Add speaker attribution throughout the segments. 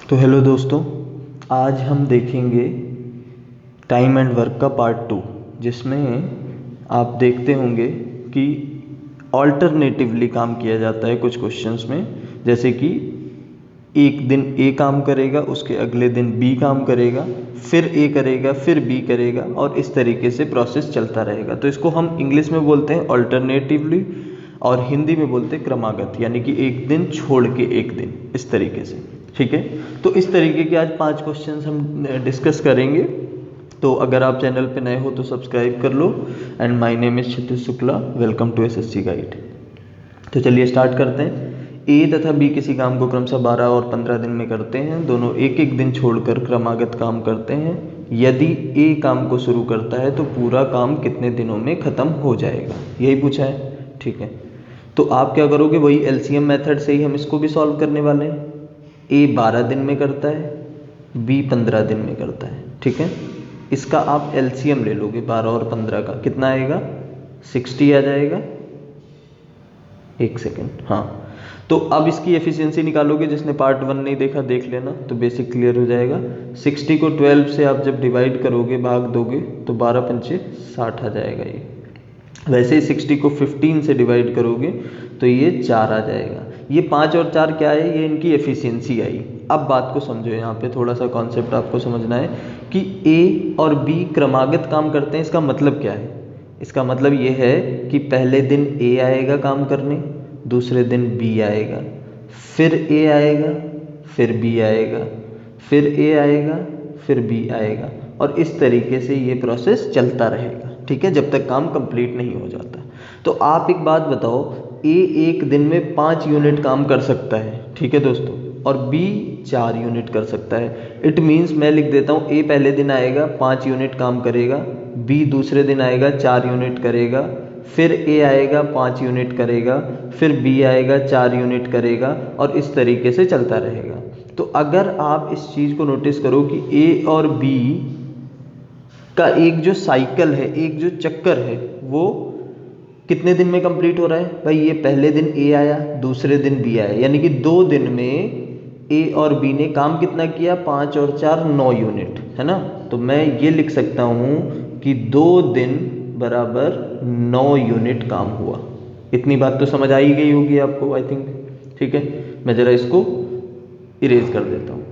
Speaker 1: तो हेलो दोस्तों, आज हम देखेंगे टाइम एंड वर्क का पार्ट 2, जिसमें आप देखते होंगे कि ऑल्टरनेटिवली काम किया जाता है कुछ क्वेश्चंस में। जैसे कि एक दिन ए काम करेगा, उसके अगले दिन बी काम करेगा, फिर ए करेगा, फिर बी करेगा, और इस तरीके से प्रोसेस चलता रहेगा। तो इसको हम इंग्लिश में बोलते हैं ऑल्टरनेटिवली और हिंदी में बोलते हैं क्रमागत, यानी कि एक दिन छोड़ के एक दिन, इस तरीके से। ठीक है, तो इस तरीके के आज 5 क्वेश्चंस हम डिस्कस करेंगे। तो अगर आप चैनल पे नए हो तो सब्सक्राइब कर लो। And my name is Kshitij Shukla, welcome to SSC guide. तो चलिए स्टार्ट करते हैं। ए तथा बी किसी काम को क्रमशः 12 और 15 दिन में करते हैं। दोनों एक एक दिन छोड़कर क्रमागत काम करते हैं। यदि ए काम को शुरू करता है तो पूरा काम कितने दिनों में ख़त्म हो जाएगा, यही पूछा है। ठीक है, तो आप क्या करोगे, वही एलसीएम मेथड से ही हम इसको भी सॉल्व करने वाले हैं। ए 12 दिन में करता है, बी 15 दिन में करता है। ठीक है, इसका आप एलसीएम ले लोगे 12 और 15 का, कितना आएगा, 60 आ जाएगा। एक सेकेंड, हाँ। तो अब इसकी एफिशिएंसी निकालोगे, जिसने पार्ट 1 नहीं देखा देख लेना, तो बेसिक क्लियर हो जाएगा। 60 को 12 से आप जब डिवाइड करोगे, भाग दोगे, तो 12 पंचे 60 आ जाएगा ये। वैसे ही 60 को 15 से डिवाइड करोगे तो ये 4 आ जाएगा। ये 5 और 4 क्या है, ये इनकी एफिशिएंसी आई। अब बात को समझो, यहाँ पे थोड़ा सा कॉन्सेप्ट आपको समझना है कि ए और बी क्रमागत काम करते हैं। इसका मतलब क्या है, इसका मतलब ये है कि पहले दिन ए आएगा काम करने, दूसरे दिन बी आएगा, फिर ए आएगा, फिर बी आएगा, फिर ए आएगा, फिर बी आएगा, और इस तरीके से ये प्रोसेस चलता रहेगा। ठीक है, जब तक काम कंप्लीट नहीं हो जाता। तो आप एक बात बताओ, ए एक दिन में 5 यूनिट काम कर सकता है, ठीक है दोस्तों, और बी 4 यूनिट कर सकता है। इट मीन्स मैं लिख देता हूँ, ए पहले दिन आएगा 5 यूनिट काम करेगा, बी दूसरे दिन आएगा 4 यूनिट करेगा, फिर ए आएगा 5 यूनिट करेगा, फिर बी आएगा 4 यूनिट करेगा, और इस तरीके से चलता रहेगा। तो अगर आप इस चीज़ को नोटिस करो कि ए और बी का एक जो साइकिल है, एक जो चक्कर है, वो कितने दिन में कंप्लीट हो रहा है भाई। ये पहले दिन ए आया, दूसरे दिन बी आया, यानी कि 2 दिन में ए और बी ने काम कितना किया, 5 और 4 9 यूनिट, है ना। तो मैं ये लिख सकता हूँ कि 2 दिन बराबर 9 यूनिट काम हुआ। इतनी बात तो समझ आ ही गई होगी आपको, आई थिंक। ठीक है, मैं ज़रा इसको इरेज कर देता हूँ।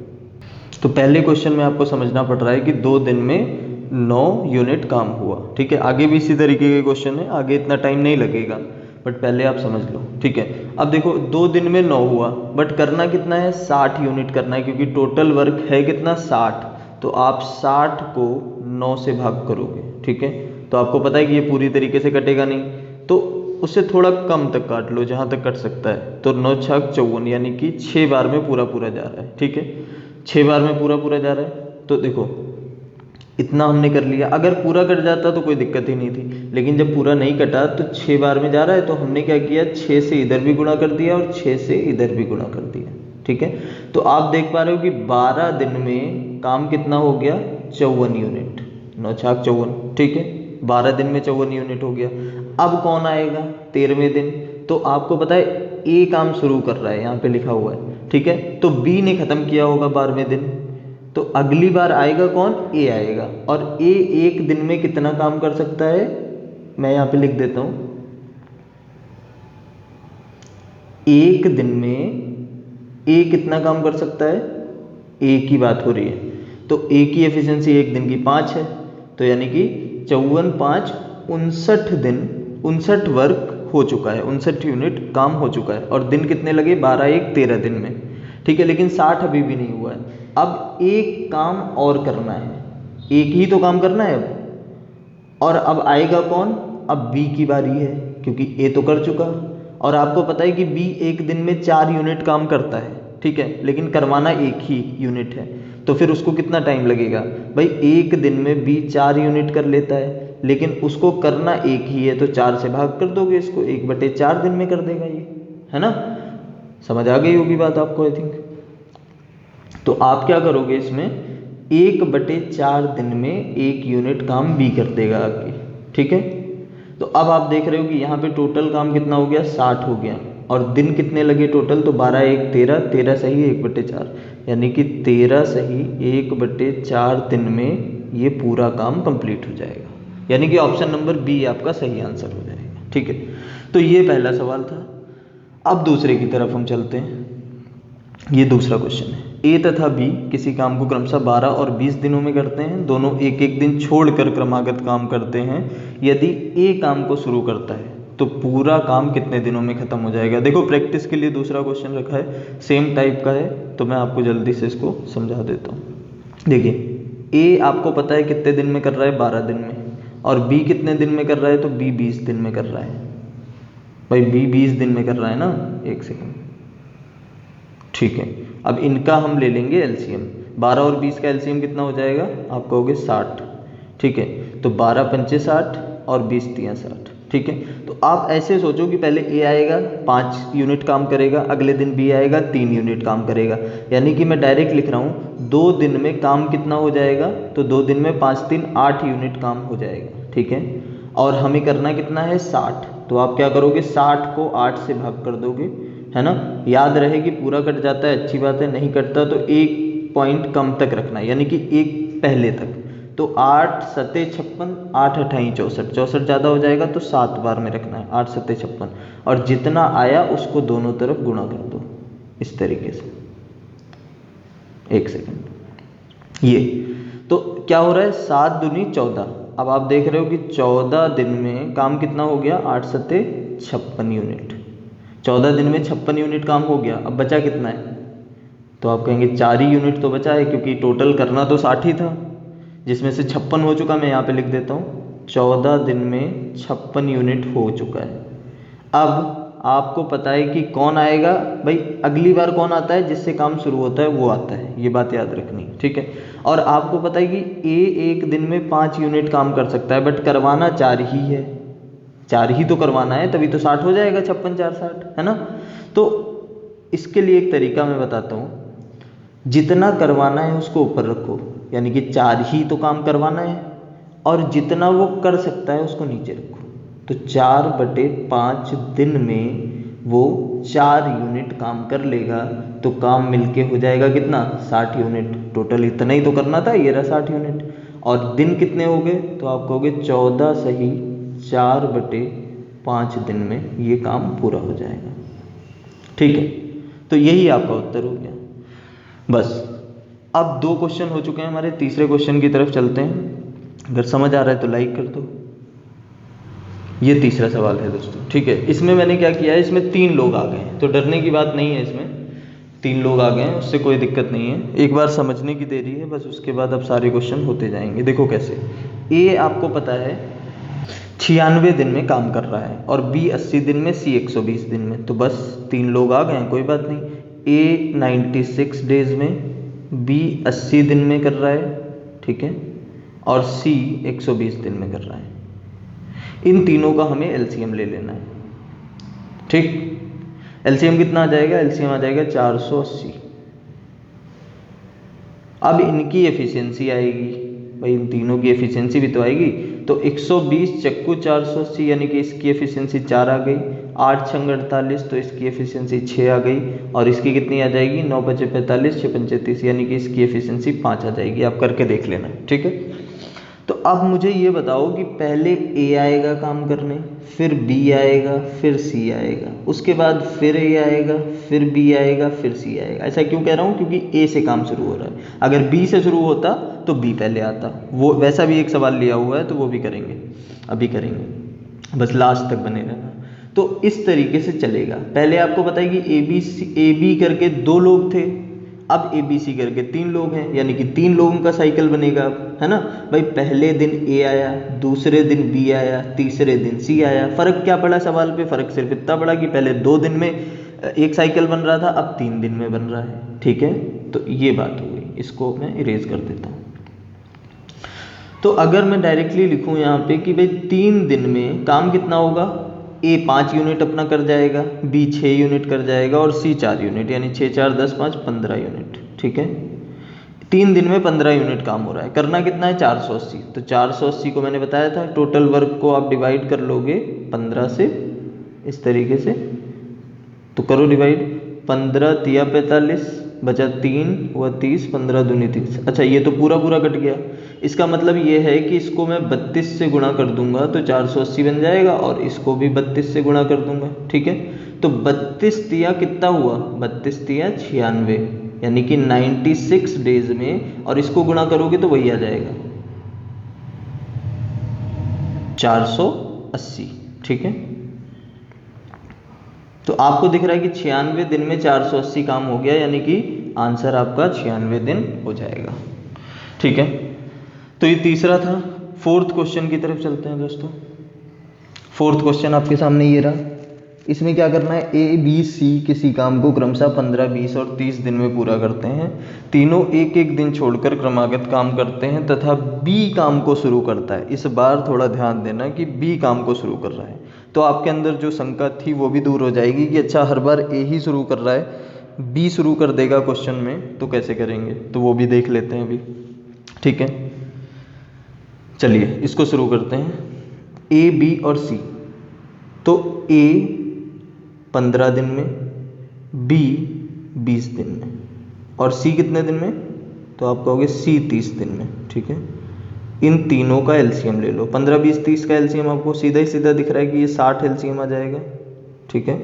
Speaker 1: तो पहले क्वेश्चन में आपको समझना पड़ रहा है कि 2 दिन में 9 यूनिट काम हुआ। ठीक है, आगे भी इसी तरीके के क्वेश्चन है, आगे इतना टाइम नहीं लगेगा, बट पहले आप समझ लो। ठीक है, अब देखो 2 दिन में 9 हुआ, बट करना कितना है, 60 यूनिट करना है, क्योंकि टोटल वर्क है कितना, 60। तो आप 60 को 9 से भाग करोगे। ठीक है, तो आपको पता है कि ये पूरी तरीके से कटेगा नहीं, तो उससे थोड़ा कम तक काट लो, जहाँ तक कट सकता है। तो 9 छक 54, यानी कि 6 बार में पूरा पूरा जा रहा है। ठीक है, 6 बार में पूरा पूरा जा रहा है। तो देखो इतना हमने कर लिया। अगर पूरा कट जाता तो कोई दिक्कत ही नहीं थी, लेकिन जब पूरा नहीं कटा तो 6 बार में जा रहा है, तो हमने क्या किया, 6 से इधर भी गुणा कर दिया और 6 से इधर भी गुणा कर दिया। ठीक है, तो आप देख पा रहे हो कि 12 दिन में काम कितना हो गया, 54 यूनिट। 9 छाक 54। ठीक है, 12 दिन में 54 यूनिट हो गया। अब कौन आएगा, 13वें दिन। तो आपको पता है ए काम शुरू कर रहा है, यहाँ पे लिखा हुआ है। ठीक है, तो बी ने खत्म किया होगा 12वें दिन, तो अगली बार आएगा कौन, ए आएगा। और ए एक दिन में कितना काम कर सकता है, मैं यहाँ पे लिख देता हूँ, एक दिन में ए कितना काम कर सकता है, ए की बात हो रही है, तो ए की एफिशिएंसी एक दिन की 5 है। तो यानी कि 54 5 59 दिन, 59 वर्क हो चुका है, 59 यूनिट काम हो चुका है। और दिन कितने लगे, 12 1 13 दिन में। ठीक है, लेकिन 60 अभी भी नहीं हुआ है। अब एक काम और करना है, एक ही तो काम करना है अब। और अब आएगा कौन, अब बी की बारी है, क्योंकि ए तो कर चुका। और आपको पता है कि बी एक दिन में 4 यूनिट काम करता है। ठीक है, लेकिन करवाना एक ही यूनिट है, तो फिर उसको कितना टाइम लगेगा भाई। एक दिन में बी 4 यूनिट कर लेता है, लेकिन उसको करना एक ही है, तो 4 से भाग कर दोगे इसको, 1/4 दिन में कर देगा ये, है ना। समझ आ गई होगी बात आपको, आई थिंक। तो आप क्या करोगे, इसमें 1/4 दिन में 1 यूनिट काम बी कर देगा आपकी। ठीक है, तो अब आप देख रहे हो कि यहाँ पे टोटल काम कितना हो गया, 60 हो गया। और दिन कितने लगे टोटल, तो 12 1 13, 13 सही 1/4, यानी कि 13 सही 1/4 दिन में ये पूरा काम कंप्लीट हो जाएगा, यानी कि ऑप्शन नंबर बी आपका सही आंसर हो जाएगा। ठीक है, तो ये पहला सवाल था। अब दूसरे की तरफ हम चलते हैं। ये दूसरा क्वेश्चन है, ए तथा बी किसी काम को क्रमशः 12 और 20 दिनों में करते हैं, दोनों एक एक दिन छोड़कर क्रमागत काम करते हैं। यदि ए काम को शुरू करता है तो पूरा काम कितने दिनों में खत्म हो जाएगा। देखो प्रैक्टिस के लिए दूसरा क्वेश्चन रखा है, सेम टाइप का है, तो मैं आपको जल्दी से इसको समझा देता हूँ। देखिए ए आपको पता है कितने दिन में कर रहा है, 12 दिन में, और बी कितने दिन में कर रहा है, तो बी 20 दिन में कर रहा है। भाई बी 20 दिन में कर रहा है ना, एक सेकेंड, ठीक है। अब इनका हम ले लेंगे एलसीएम, 12 और 20 का एलसीएम कितना हो जाएगा, आप कहोगे 60, ठीक है। तो 12 पंचे 60 और 20 तियां 60, ठीक है। तो आप ऐसे सोचो कि पहले ए आएगा 5 यूनिट काम करेगा, अगले दिन बी आएगा 3 यूनिट काम करेगा, यानी कि मैं डायरेक्ट लिख रहा हूँ 2 दिन में काम कितना हो जाएगा, तो 2 दिन में 5 3 8 यूनिट काम हो जाएगा, ठीक है। और हमें करना कितना है 60, तो आप क्या करोगे 60 को 8 से भाग कर दोगे, है ना। याद रहे कि पूरा कट जाता है अच्छी बात है, नहीं कटता तो एक पॉइंट कम तक रखना है, यानी कि एक पहले तक। तो 8 सते 56, 8 अठाई 64, 64 ज़्यादा हो जाएगा तो 7 बार में रखना है, 8 सते 56, और जितना आया उसको दोनों तरफ गुणा कर दो इस तरीके से। एक सेकंड, ये तो क्या हो रहा है 7 दूनी 14। अब आप देख रहे हो कि 14 दिन में काम कितना हो गया, 8 सते 56 यूनिट। 14 दिन में 56 यूनिट काम हो गया, अब बचा कितना है, तो आप कहेंगे 4 ही यूनिट तो बचा है, क्योंकि टोटल करना तो 60 ही था, जिसमें से 56 हो चुका। मैं यहाँ पे लिख देता हूँ 14 दिन में 56 यूनिट हो चुका है। अब आपको पता है कि कौन आएगा, भाई अगली बार कौन आता है, जिससे काम शुरू होता है वो आता है, ये बात याद रखनी, ठीक है। और आपको पता है कि ए एक दिन में 5 यूनिट काम कर सकता है, बट करवाना 4 ही है, 4 ही तो करवाना है, तभी तो 60 हो जाएगा, 56 4 60, है ना। तो इसके लिए एक तरीका मैं बताता हूँ, जितना करवाना है उसको ऊपर रखो, यानी कि 4 ही तो काम करवाना है, और जितना वो कर सकता है उसको नीचे रखो। तो 4/5 दिन में वो 4 यूनिट काम कर लेगा, तो काम मिलके हो जाएगा कितना, 60 यूनिट। टोटल इतना ही तो करना था, ये रहा 60 यूनिट। और दिन कितने हो गए, तो आप कहोगे 14 सही 4/5 दिन में ये काम पूरा हो जाएगा, ठीक है। तो यही आपका उत्तर हो गया। बस अब 2 क्वेश्चन हो चुके हैं हमारे, तीसरे क्वेश्चन की तरफ चलते हैं। अगर समझ आ रहा है तो लाइक कर दो। ये तीसरा सवाल है दोस्तों, ठीक है। इसमें मैंने क्या किया है, इसमें 3 लोग आ गए हैं, तो डरने की बात नहीं है, इसमें 3 लोग आ गए हैं, उससे कोई दिक्कत नहीं है। एक बार समझने की देरी है बस, उसके बाद अब सारे क्वेश्चन होते जाएंगे। देखो कैसे, ए आपको पता है 96 दिन में काम कर रहा है, और बी 80 दिन में, सी 120 दिन में, तो बस 3 लोग आ गए हैं, कोई बात नहीं। ए 96 डेज में, बी 80 दिन में कर रहा है, ठीक है, और सी 120 दिन में कर रहा है। इन तीनों का हमें एलसीएम ले लेना है, ठीक। एलसीएम कितना आ जाएगा, एलसीएम आ जाएगा 480। अब इनकी एफिशिएंसी आएगी, भाई इन तीनों की एफिशिएंसी भी तो आएगी, तो 120 चक्कू 480, यानी कि इसकी एफिशिएंसी 4 आ गई, 8 छंग 48, तो इसकी एफिशिएंसी 6 आ गई, और इसकी कितनी आ जाएगी, 9 5 45, 6 5 30, यानी कि इसकी एफिशिएंसी 5 आ जाएगी। आप करके देख लेना, ठीक है। तो अब मुझे ये बताओ कि पहले ए आएगा काम करने, फिर बी आएगा, फिर सी आएगा, उसके बाद फिर ए आएगा, फिर बी आएगा, फिर सी आएगा। ऐसा क्यों कह रहा हूँ, क्योंकि ए से काम शुरू हो रहा है। अगर बी से शुरू होता तो बी पहले आता, वो वैसा भी एक सवाल लिया हुआ है, तो वो भी करेंगे, अभी करेंगे, बस लास्ट तक बने रहना। तो इस तरीके से चलेगा। पहले आपको पता है कि ए बी करके 2 लोग थे, अब ए बी सी करके 3 लोग हैं, यानी कि 3 लोगों का साइकिल बनेगा, है ना। भाई पहले दिन ए आया, दूसरे दिन बी आया, तीसरे दिन सी आया। फ़र्क क्या पड़ा सवाल पे, फ़र्क सिर्फ इतना पड़ा कि पहले 2 दिन में एक साइकिल बन रहा था, अब 3 दिन में बन रहा है, ठीक है। तो ये बात हो गई, इसको मैं इरेज कर देता हूँ। तो अगर मैं डायरेक्टली लिखूँ यहाँ पे कि भाई 3 दिन में काम कितना होगा, ए 5 यूनिट अपना कर जाएगा, बी 6 यूनिट कर जाएगा, और सी 4 यूनिट, यानी 6 4 10 5 15 यूनिट, ठीक है। 3 दिन में 15 यूनिट काम हो रहा है, करना कितना है 480। तो 480 को मैंने बताया था, टोटल वर्क को आप डिवाइड कर लोगे 15 से, इस तरीके से तो करो डिवाइड, 15 तिया 45 बचा 3 हुआ 30, 15 दूनी 30। अच्छा ये तो पूरा पूरा कट गया, इसका मतलब ये है कि इसको मैं 32 से गुणा कर दूंगा तो 480 बन जाएगा, और इसको भी 32 से गुणा कर दूंगा। ठीक है, तो 32 तिया कितना हुआ, 32 तिया 96, यानी कि 96 डेज में, और इसको गुणा करोगे तो वही आ जाएगा 480। ठीक है, तो आपको दिख रहा है कि 96 दिन में 480 काम हो गया, यानी कि आंसर आपका 96 दिन हो जाएगा। ठीक है, तो ये तीसरा था। फोर्थ क्वेश्चन की तरफ चलते हैं दोस्तों। फोर्थ क्वेश्चन आपके सामने ये रहा। इसमें क्या करना है, ए बी सी किसी काम को क्रमशः 15, 20 और 30 दिन में पूरा करते हैं। तीनों एक एक दिन छोड़कर क्रमागत काम करते हैं तथा बी काम को शुरू करता है। इस बार थोड़ा ध्यान देना कि बी काम को शुरू कर रहा है, तो आपके अंदर जो शंका थी वो भी दूर हो जाएगी कि अच्छा हर बार ए ही शुरू कर रहा है, बी शुरू कर देगा क्वेश्चन में, तो कैसे करेंगे, तो वो भी देख लेते हैं अभी। ठीक है, चलिए इसको शुरू करते हैं। ए बी और सी, तो ए 15 दिन में, बी 20 दिन में, और सी कितने दिन में, तो आप कहोगे सी 30 दिन में। ठीक है, इन तीनों का एलसीएम ले लो। 15, 20, 30 का एलसीएम आपको सीधा ही सीधा दिख रहा है कि ये 60 एलसीएम आ जाएगा। ठीक है,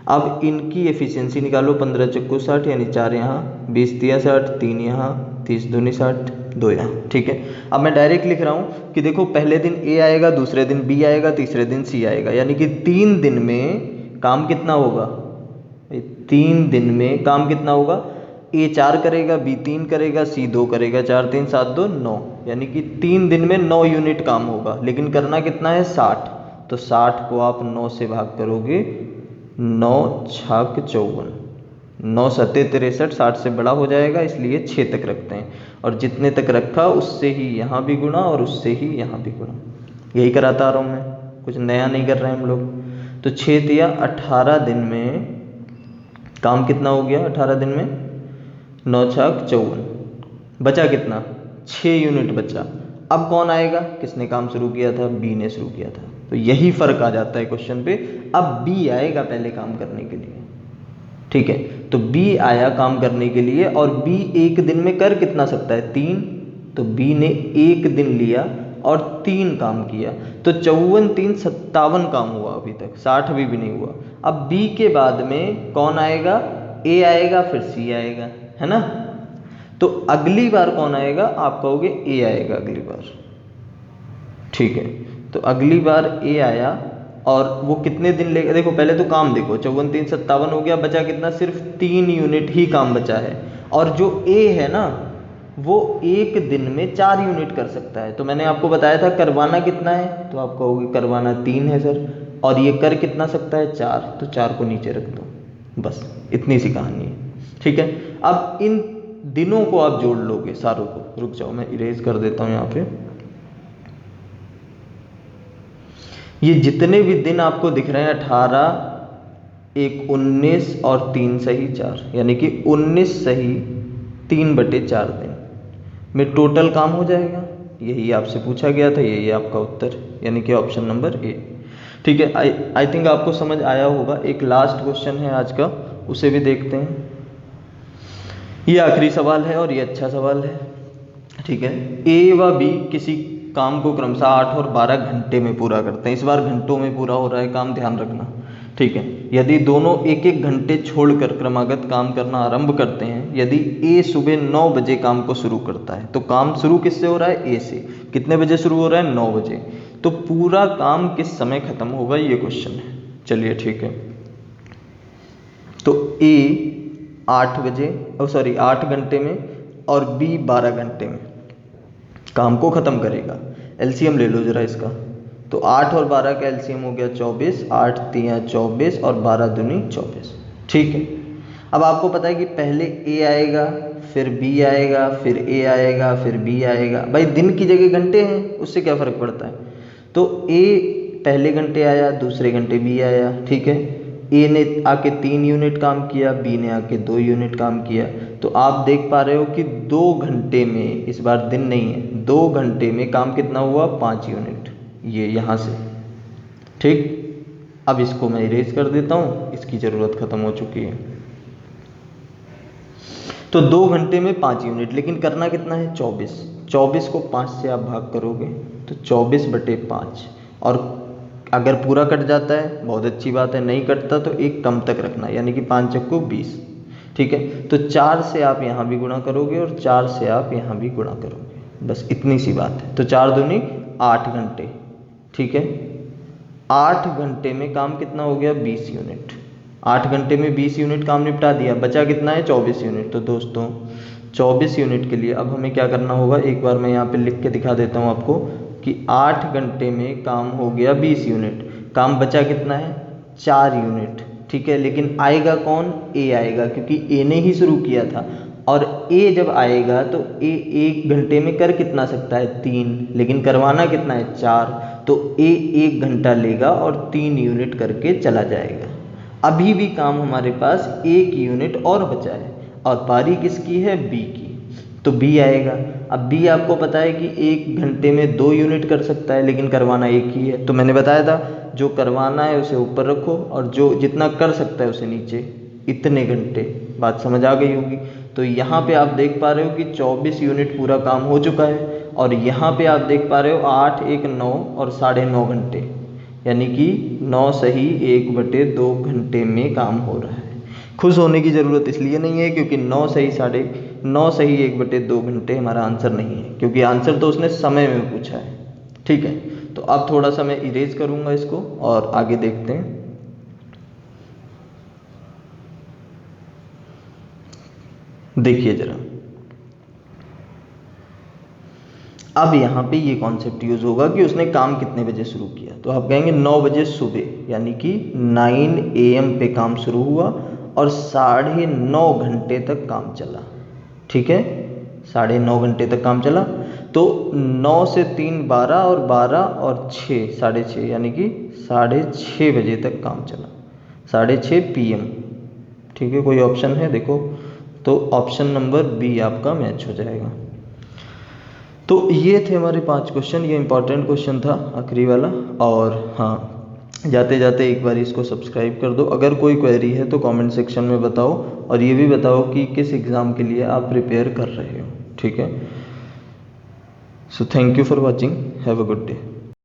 Speaker 1: अब इनकी एफिशिएंसी निकालो। 15 चक्कू 60, यानी 4 यहाँ, 20 तिया 60, 3 यहाँ, 30 दूनी 60, 2 यहाँ। ठीक है, अब मैं डायरेक्ट लिख रहा हूँ कि देखो पहले दिन ए आएगा, दूसरे दिन बी आएगा, तीसरे दिन सी आएगा, यानी कि 3 दिन में काम कितना होगा, 3 दिन में काम कितना होगा, ए 4 करेगा, बी 3 करेगा, सी 2 करेगा, 4 3 7 2 9, यानी कि 3 दिन में 9 यूनिट काम होगा, लेकिन करना कितना है 60। तो 60 को आप 9 से भाग करोगे, 9 छाक 54, 9 सत्ते 63, 60 से बड़ा हो जाएगा, इसलिए 6 तक रखते हैं, और जितने तक रखा उससे ही यहाँ भी गुणा और उससे ही यहाँ भी गुणा। यही कराता आ रहा हूँ मैं, कुछ नया नहीं कर रहे हैं हम लोग। तो 6 तिया 18 दिन में काम कितना हो गया, 18 दिन में 9 छाक 54, बचा कितना, 6 यूनिट बचा। अब कौन आएगा, किसने काम शुरू किया था, बी ने शुरू किया था। तो यही फर्क आ जाता है क्वेश्चन पे, अब बी आएगा पहले काम करने के लिए। ठीक है, तो बी आया काम करने के लिए, और बी एक दिन में कर कितना सकता है, 3, तो बी ने एक दिन लिया और 3 काम किया, तो 54 3 57 काम हुआ अभी तक, 60 भी नहीं हुआ। अब बी के बाद में कौन आएगा, ए आएगा, फिर सी आएगा, है ना। तो अगली बार कौन आएगा, आप कहोगे ए आएगा अगली बार। ठीक है, तो अगली बार ए आया, और वो कितने दिन लेगा, देखो पहले तो काम देखो, 54 3 57 हो गया, बचा कितना, सिर्फ 3 यूनिट ही काम बचा है। और जो ए है ना, वो एक दिन में 4 यूनिट कर सकता है। तो मैंने आपको बताया था करवाना कितना है, तो आप कहोगे करवाना 3 है सर, और ये कर कितना सकता है, 4, तो 4 को नीचे रख दो, बस इतनी सी कहानी है। ठीक है, अब इन दिनों को आप जोड़ लोगे सारों को। रुक जाओ, मैं इरेज कर देता हूं यहाँ पे। ये जितने भी दिन आपको दिख रहे हैं, 18 1 19 और 3 सही 4, यानी कि 19 सही 3/4 दिन में टोटल काम हो जाएगा। यही आपसे पूछा गया था, यही आपका उत्तर, यानी कि ऑप्शन नंबर ए। ठीक है, आई थिंक आपको समझ आया होगा। एक लास्ट क्वेश्चन है आज का, उसे भी देखते हैं। ये आखिरी सवाल है और ये अच्छा सवाल है। ठीक है, ए व बी किसी काम को क्रमशः 8 और 12 घंटे में पूरा करते हैं। इस बार घंटों में पूरा हो रहा है काम, ध्यान रखना। ठीक है, यदि दोनों एक एक घंटे छोड़कर क्रमागत काम करना आरंभ करते हैं, यदि ए सुबह 9 बजे काम को शुरू करता है, तो काम शुरू किससे हो रहा है, ए से। कितने बजे शुरू हो रहा है, 9 बजे। तो पूरा काम किस समय खत्म होगा, ये क्वेश्चन है। चलिए ठीक है, तो ए 8 बजे, 8 घंटे में, और बी 12 घंटे में काम को खत्म करेगा। एलसीएम ले लो जरा इसका, तो 8 और 12 का एलसीएम हो गया 24, 8 तिया 24 और 12 दूनी 24। ठीक है, अब आपको पता है कि पहले ए आएगा, फिर बी आएगा, फिर ए आएगा, फिर बी आएगा। भाई दिन की जगह घंटे हैं, उससे क्या फ़र्क पड़ता है। तो ए पहले घंटे आया, दूसरे घंटे बी आया। ठीक है, ए ने आके 3 यूनिट काम किया, बी ने आके 2 यूनिट काम किया। तो आप देख पा रहे हो कि 2 घंटे में, इस बार दिन नहीं है, 2 घंटे में काम कितना हुआ, 5 यूनिट, ये यहाँ से। ठीक, अब इसको मैं इरेज कर देता हूँ, इसकी ज़रूरत ख़त्म हो चुकी है। तो 2 घंटे में 5 यूनिट, लेकिन करना कितना है 24। 24 को 5 से आप भाग करोगे तो 24/5, और अगर पूरा कट जाता है बहुत अच्छी बात है, नहीं कटता तो एक कम तक रखना, यानी कि 5 चक्कू 20। ठीक है, तो 4 से आप यहाँ भी गुणा करोगे और 4 से आप यहाँ भी गुणा करोगे, बस इतनी सी बात है। तो 4 दूनी 8 घंटे। ठीक है, 8 घंटे में काम कितना हो गया 20 यूनिट। 8 घंटे में 20 यूनिट काम निपटा दिया, बचा कितना है 24 यूनिट। तो दोस्तों 24 यूनिट के लिए अब हमें क्या करना होगा, एक बार मैं यहाँ पे लिख के दिखा देता हूँ आपको कि 8 घंटे में काम हो गया 20 यूनिट, काम बचा कितना है 4 यूनिट। ठीक है, लेकिन आएगा कौन, ए आएगा, क्योंकि ए ने ही शुरू किया था, और ए जब आएगा तो ए 1 घंटे में कर कितना सकता है 3, लेकिन करवाना कितना है 4, तो ए 1 घंटा लेगा और 3 यूनिट करके चला जाएगा। अभी भी काम हमारे पास 1 यूनिट और बचा है, और पारी किसकी है बी की, तो बी आएगा। अब बी आपको पता है कि 1 घंटे में 2 यूनिट कर सकता है, लेकिन करवाना एक ही है, तो मैंने बताया था जो करवाना है उसे ऊपर रखो और जो जितना कर सकता है उसे नीचे, इतने घंटे। बात समझ आ गई होगी। तो यहाँ पे आप देख पा रहे हो कि 24 यूनिट पूरा काम हो चुका है, और यहाँ पे आप देख पा रहे हो 8 1 9 और 9.5 घंटे, यानी कि 9 सही 1/2 घंटे में काम हो रहा है। खुश होने की ज़रूरत इसलिए नहीं है क्योंकि 9 सही 1/2 घंटे हमारा आंसर नहीं है, क्योंकि आंसर तो उसने समय में पूछा है। ठीक है, तो अब थोड़ा सा मैं इरेज करूँगा इसको और आगे देखते हैं। देखिए जरा, अब यहाँ पे ये कॉन्सेप्ट यूज़ होगा कि उसने काम कितने बजे शुरू किया, तो आप कहेंगे 9 बजे सुबह, यानी कि 9 AM पे काम शुरू हुआ और 9.5 घंटे तक काम चला। ठीक है, 9.5 घंटे तक काम चला, तो 9 से 3 12 और 12 और 6 6:30, यानी कि 6:30 बजे तक काम चला, 6:30 PM। ठीक है, कोई ऑप्शन है देखो, तो ऑप्शन नंबर बी आपका मैच हो जाएगा। तो ये थे हमारे 5 क्वेश्चन, ये इंपॉर्टेंट क्वेश्चन था आखिरी वाला। और हाँ, जाते जाते एक बार इसको सब्सक्राइब कर दो। अगर कोई क्वेरी है तो कमेंट सेक्शन में बताओ, और ये भी बताओ कि किस एग्ज़ाम के लिए आप प्रिपेयर कर रहे हो। ठीक है, so thank you for watching, have a good day.